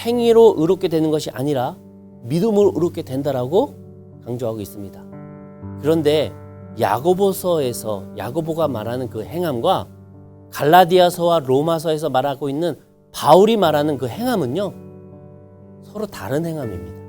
행위로 의롭게 되는 것이 아니라 믿음으로 의롭게 된다라고 강조하고 있습니다. 그런데 야고보서에서 야고보가 말하는 그 행함과 갈라디아서와 로마서에서 말하고 있는 바울이 말하는 그 행함은요, 서로 다른 행함입니다.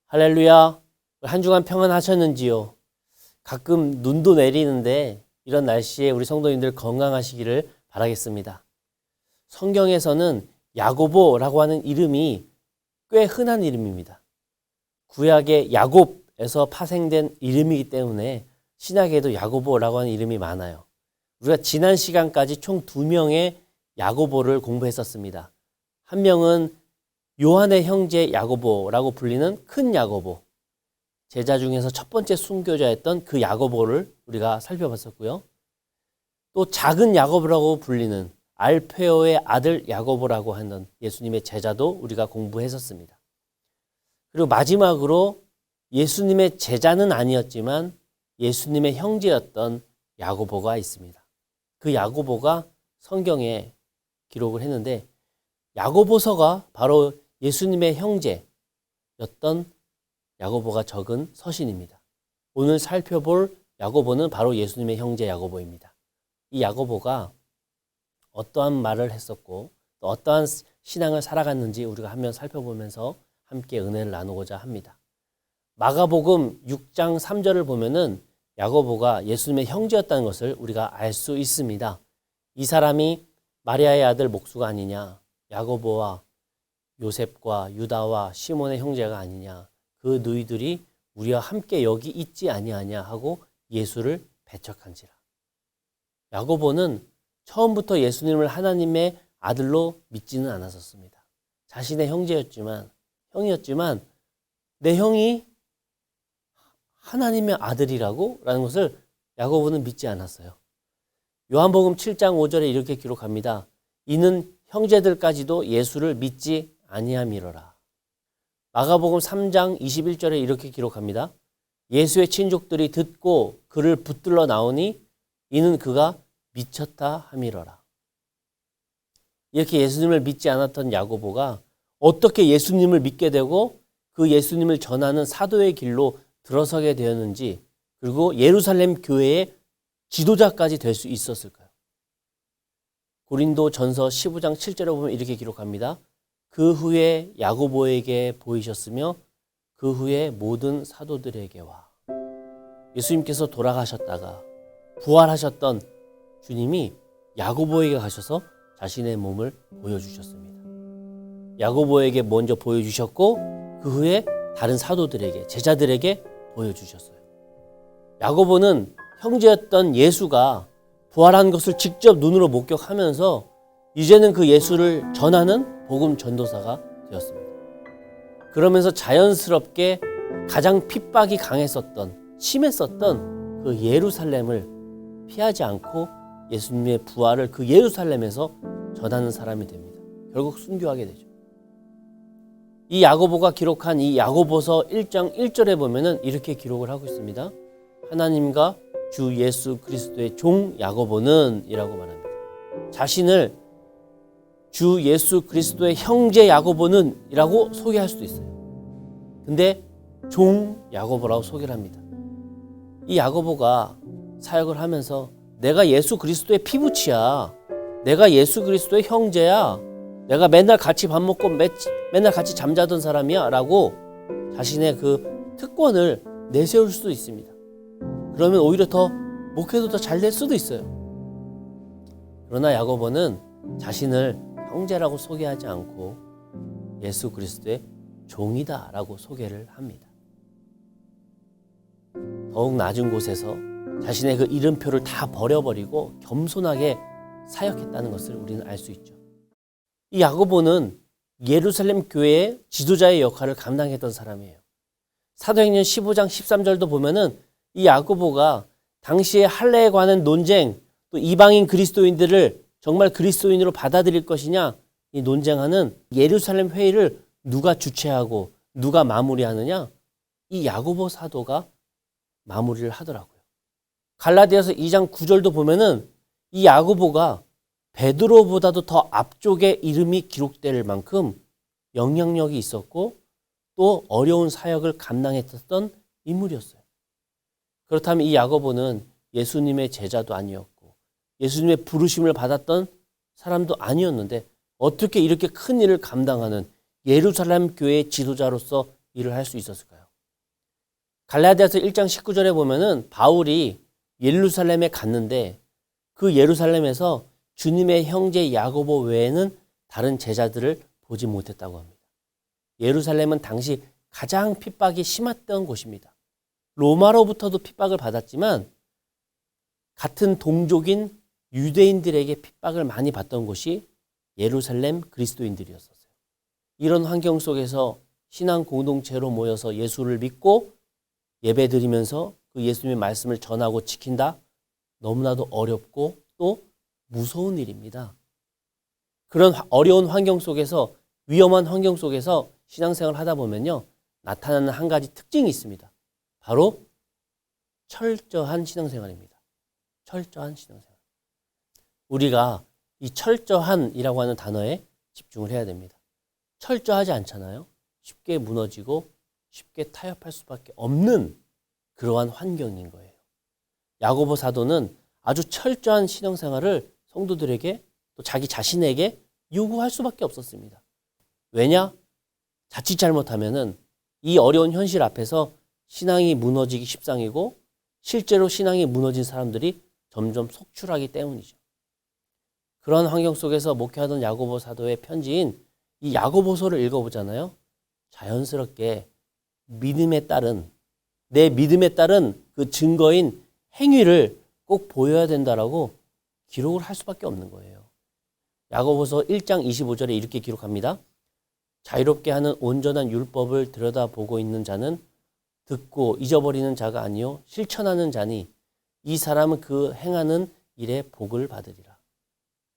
할렐루야. 한 주간 평안하셨는지요? 가끔 눈도 내리는데 이런 날씨에 우리 성도님들 건강하시기를 바라겠습니다. 성경에서는 야고보라고 하는 이름이 꽤 흔한 이름입니다. 구약의 야곱에서 파생된 이름이기 때문에 신약에도 야고보라고 하는 이름이 많아요. 우리가 지난 시간까지 총 2명의 야고보를 공부했었습니다. 한 명은 요한의 형제 야고보라고 불리는 큰 야고보, 제자 중에서 첫 번째 순교자였던 그 야고보를 우리가 살펴봤었고요. 또 작은 야고보라고 불리는 알페오의 아들 야고보라고 하는 예수님의 제자도 우리가 공부했었습니다. 그리고 마지막으로 예수님의 제자는 아니었지만 예수님의 형제였던 야고보가 있습니다. 그 야고보가 성경에 기록을 했는데 야고보서가 바로 예수님의 형제였던 야고보가 적은 서신입니다. 오늘 살펴볼 야고보는 바로 예수님의 형제 야고보입니다. 이 야고보가 어떠한 말을 했었고 또 어떠한 신앙을 살아갔는지 우리가 한번 살펴보면서 함께 은혜를 나누고자 합니다. 마가복음 6장 3절을 보면은 야고보가 예수님의 형제였다는 것을 우리가 알 수 있습니다. 이 사람이 마리아의 아들 목수가 아니냐, 야고보와 요셉과 유다와 시몬의 형제가 아니냐, 그 너희들이 우리와 함께 여기 있지 아니하냐 하고 예수를 배척한지라. 야고보는 처음부터 예수님을 하나님의 아들로 믿지는 않았었습니다. 자신의 형이었지만 내 형이 하나님의 아들이라고? 라는 것을 야고보는 믿지 않았어요. 요한복음 7장 5절에 이렇게 기록합니다. 이는 형제들까지도 예수를 믿지 아니함이로라. 마가복음 3장 21절에 이렇게 기록합니다. 예수의 친족들이 듣고 그를 붙들러 나오니 이는 그가 미쳤다 함이로라. 이렇게 예수님을 믿지 않았던 야고보가 어떻게 예수님을 믿게 되고 그 예수님을 전하는 사도의 길로 들어서게 되었는지, 그리고 예루살렘 교회의 지도자까지 될 수 있었을까요? 고린도 전서 15장 7절에 보면 이렇게 기록합니다. 그 후에 야고보에게 보이셨으며 그 후에 모든 사도들에게와. 예수님께서 돌아가셨다가 부활하셨던 주님이 야고보에게 가셔서 자신의 몸을 보여주셨습니다. 야고보에게 먼저 보여주셨고 그 후에 다른 사도들에게, 제자들에게 보여주셨어요. 야고보는 형제였던 예수가 부활한 것을 직접 눈으로 목격하면서 이제는 그 예수를 전하는 복음 전도사가 되었습니다. 그러면서 자연스럽게 가장 핍박이 강했었던, 심했었던 그 예루살렘을 피하지 않고 예수님의 부활을 그 예루살렘에서 전하는 사람이 됩니다. 결국 순교하게 되죠. 이 야고보가 기록한 이 야고보서 1장 1절에 보면은 이렇게 기록을 하고 있습니다. 하나님과 주 예수 그리스도의 종 야고보는 이라고 말합니다. 자신을 주 예수 그리스도의 형제 야고보는 이라고 소개할 수도 있어요. 근데 종 야고보라고 소개를 합니다. 이 야고보가 사역을 하면서 내가 예수 그리스도의 피부치야, 내가 예수 그리스도의 형제야, 내가 맨날 같이 밥 먹고 맨날 같이 잠자던 사람이야 라고 자신의 그 특권을 내세울 수도 있습니다. 그러면 오히려 더 목회도 더 잘 될 수도 있어요. 그러나 야고보는 자신을 형제라고 소개하지 않고 예수 그리스도의 종이다 라고 소개를 합니다. 더욱 낮은 곳에서 자신의 그 이름표를 다 버려버리고 겸손하게 사역했다는 것을 우리는 알 수 있죠. 이 야고보는 예루살렘 교회의 지도자의 역할을 감당했던 사람이에요. 사도행전 15장 13절도 보면은 이 야고보가 당시에 할례에 관한 논쟁, 또 이방인 그리스도인들을 정말 그리스도인으로 받아들일 것이냐, 이 논쟁하는 예루살렘 회의를 누가 주최하고 누가 마무리하느냐, 이 야고보 사도가 마무리를 하더라고요. 갈라디아서 2장 9절도 보면은 이 야고보가 베드로보다도 더 앞쪽에 이름이 기록될 만큼 영향력이 있었고 또 어려운 사역을 감당했었던 인물이었어요. 그렇다면 이 야고보는 예수님의 제자도 아니었고 예수님의 부르심을 받았던 사람도 아니었는데 어떻게 이렇게 큰 일을 감당하는 예루살렘 교회의 지도자로서 일을 할 수 있었을까요? 갈라디아서 1장 19절에 보면은 바울이 예루살렘에 갔는데 그 예루살렘에서 주님의 형제 야고보 외에는 다른 제자들을 보지 못했다고 합니다. 예루살렘은 당시 가장 핍박이 심했던 곳입니다. 로마로부터도 핍박을 받았지만 같은 동족인 유대인들에게 핍박을 많이 받던 곳이 예루살렘 그리스도인들이었어요. 이런 환경 속에서 신앙 공동체로 모여서 예수를 믿고 예배드리면서 그 예수님의 말씀을 전하고 지킨다? 너무나도 어렵고 또 무서운 일입니다. 그런 어려운 환경 속에서 위험한 환경 속에서 신앙생활을 하다 보면요. 나타나는 한 가지 특징이 있습니다. 바로 철저한 신앙생활입니다. 철저한 신앙생활. 우리가 이 철저한이라고 하는 단어에 집중을 해야 됩니다. 철저하지 않잖아요. 쉽게 무너지고 쉽게 타협할 수밖에 없는 그러한 환경인 거예요. 야고보 사도는 아주 철저한 신앙생활을 성도들에게 또 자기 자신에게 요구할 수밖에 없었습니다. 왜냐? 자칫 잘못하면은 이 어려운 현실 앞에서 신앙이 무너지기 십상이고 실제로 신앙이 무너진 사람들이 점점 속출하기 때문이죠. 그런 환경 속에서 목회하던 야고보 사도의 편지인 이 야고보서를 읽어보잖아요. 자연스럽게 믿음에 따른 내 믿음에 따른 그 증거인 행위를 꼭 보여야 된다라고 기록을 할 수밖에 없는 거예요. 야고보서 1장 25절에 이렇게 기록합니다. 자유롭게 하는 온전한 율법을 들여다보고 있는 자는 듣고 잊어버리는 자가 아니요 실천하는 자니 이 사람은 그 행하는 일에 복을 받으리라.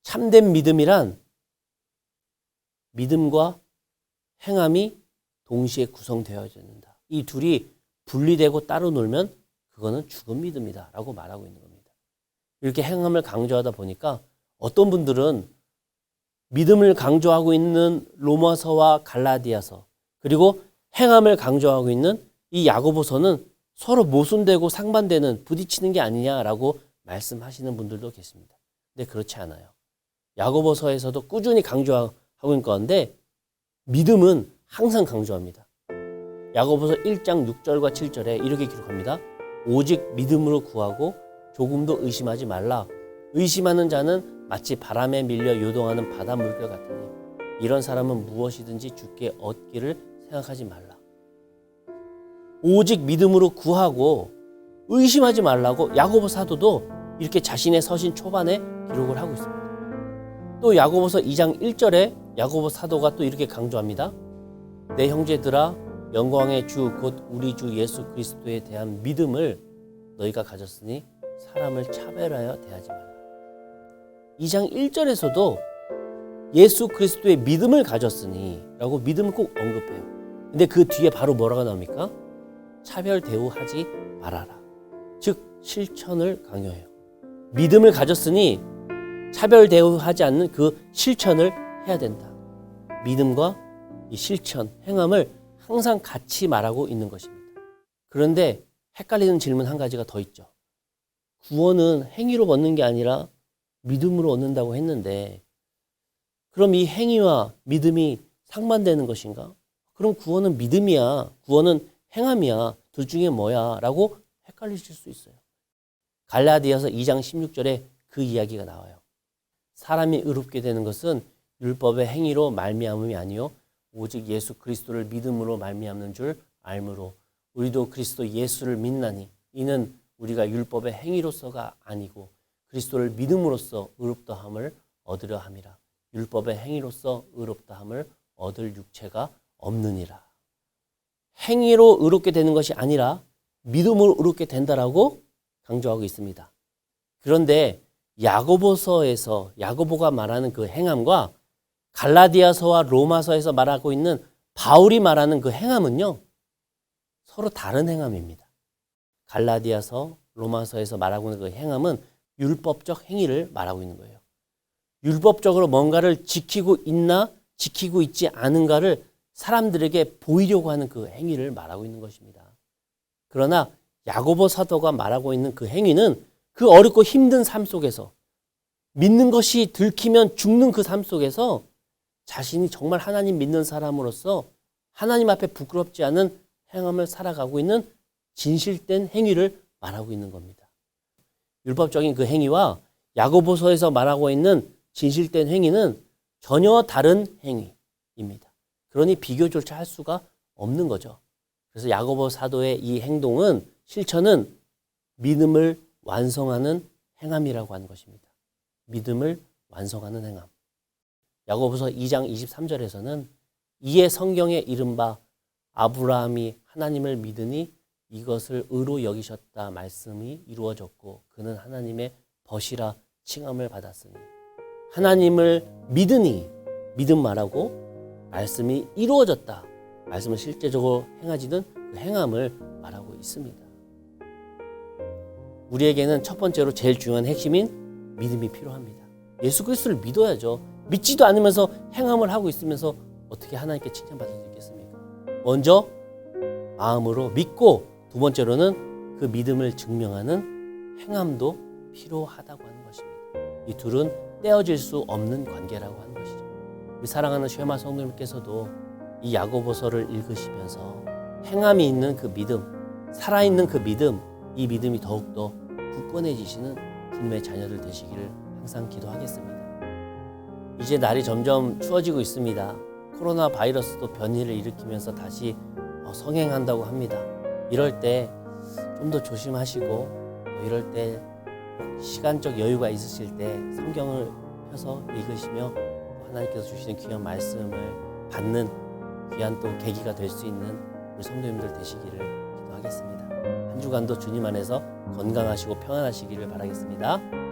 참된 믿음이란 믿음과 행함이 동시에 구성되어야 된다. 이 둘이 분리되고 따로 놀면 그거는 죽은 믿음이다 라고 말하고 있는 겁니다. 이렇게 행함을 강조하다 보니까 어떤 분들은 믿음을 강조하고 있는 로마서와 갈라디아서 그리고 행함을 강조하고 있는 이 야고보서는 서로 모순되고 상반되는 부딪히는 게 아니냐라고 말씀하시는 분들도 계십니다. 근데 그렇지 않아요. 야고보서에서도 꾸준히 강조하고 있는 건데 믿음은 항상 강조합니다. 야고보서 1장 6절과 7절에 이렇게 기록합니다. 오직 믿음으로 구하고 조금도 의심하지 말라. 의심하는 자는 마치 바람에 밀려 요동하는 바다 물결 같으니 이런 사람은 무엇이든지 주께 얻기를 생각하지 말라. 오직 믿음으로 구하고 의심하지 말라고 야고보 사도도 이렇게 자신의 서신 초반에 기록을 하고 있습니다. 또 야고보서 2장 1절에 야고보 사도가 또 이렇게 강조합니다. 내 형제들아 영광의 주 곧 우리 주 예수 그리스도에 대한 믿음을 너희가 가졌으니 사람을 차별하여 대하지 말라. 2장 1절에서도 예수 그리스도의 믿음을 가졌으니 라고 믿음을 꼭 언급해요. 근데 그 뒤에 바로 뭐라고 나옵니까? 차별 대우하지 말아라. 즉 실천을 강요해요. 믿음을 가졌으니 차별 대우하지 않는 그 실천을 해야 된다. 믿음과 이 실천, 행함을 항상 같이 말하고 있는 것입니다. 그런데 헷갈리는 질문 한 가지가 더 있죠. 구원은 행위로 얻는 게 아니라 믿음으로 얻는다고 했는데 그럼 이 행위와 믿음이 상반되는 것인가? 그럼 구원은 믿음이야, 구원은 행함이야, 둘 중에 뭐야? 라고 헷갈리실 수 있어요. 갈라디아서 2장 16절에 그 이야기가 나와요. 사람이 의롭게 되는 것은 율법의 행위로 말미암음이 아니요 오직 예수 그리스도를 믿음으로 말미암는 줄 알므로 우리도 그리스도 예수를 믿나니 이는 우리가 율법의 행위로서가 아니고 그리스도를 믿음으로써 의롭다함을 얻으려 함이라. 율법의 행위로서 의롭다함을 얻을 육체가 없느니라. 행위로 의롭게 되는 것이 아니라 믿음으로 의롭게 된다라고 강조하고 있습니다. 그런데 야고보서에서 야고보가 말하는 그 행함과 갈라디아서와 로마서에서 말하고 있는 바울이 말하는 그 행함은요, 서로 다른 행함입니다. 갈라디아서, 로마서에서 말하고 있는 그 행함은 율법적 행위를 말하고 있는 거예요. 율법적으로 뭔가를 지키고 있나 지키고 있지 않은가를 사람들에게 보이려고 하는 그 행위를 말하고 있는 것입니다. 그러나 야고보 사도가 말하고 있는 그 행위는 그 어렵고 힘든 삶 속에서 믿는 것이 들키면 죽는 그 삶 속에서 자신이 정말 하나님 믿는 사람으로서 하나님 앞에 부끄럽지 않은 행함을 살아가고 있는 진실된 행위를 말하고 있는 겁니다. 율법적인 그 행위와 야고보서에서 말하고 있는 진실된 행위는 전혀 다른 행위입니다. 그러니 비교조차 할 수가 없는 거죠. 그래서 야고보 사도의 이 행동은 실천은 믿음을 완성하는 행함이라고 하는 것입니다. 믿음을 완성하는 행함. 야고보서 2장 23절에서는 이에 성경에 이른바 아브라함이 하나님을 믿으니 이것을 의로 여기셨다 말씀이 이루어졌고 그는 하나님의 벗이라 칭함을 받았으니 하나님을 믿으니 믿음 말하고 말씀이 이루어졌다. 말씀을 실제적으로 행하지는 그 행함을 말하고 있습니다. 우리에게는 첫 번째로 제일 중요한 핵심인 믿음이 필요합니다. 예수 그리스도를 믿어야죠. 믿지도 않으면서 행함을 하고 있으면서 어떻게 하나님께 칭찬받을 수 있겠습니까? 먼저 마음으로 믿고 두 번째로는 그 믿음을 증명하는 행함도 필요하다고 하는 것입니다. 이 둘은 떼어질 수 없는 관계라고 하는 것이죠. 우리 사랑하는 쉐마 성도님께서도 이 야고보서를 읽으시면서 행함이 있는 그 믿음, 살아있는 그 믿음, 이 믿음이 더욱더 굳건해지시는 주님의 자녀들 되시기를 항상 기도하겠습니다. 이제 날이 점점 추워지고 있습니다. 코로나 바이러스도 변이를 일으키면서 다시 성행한다고 합니다. 이럴 때 좀 더 조심하시고 또 이럴 때 시간적 여유가 있으실 때 성경을 펴서 읽으시며 하나님께서 주시는 귀한 말씀을 받는 귀한 또 계기가 될 수 있는 우리 성도님들 되시기를 기도하겠습니다. 한 주간도 주님 안에서 건강하시고 평안하시기를 바라겠습니다.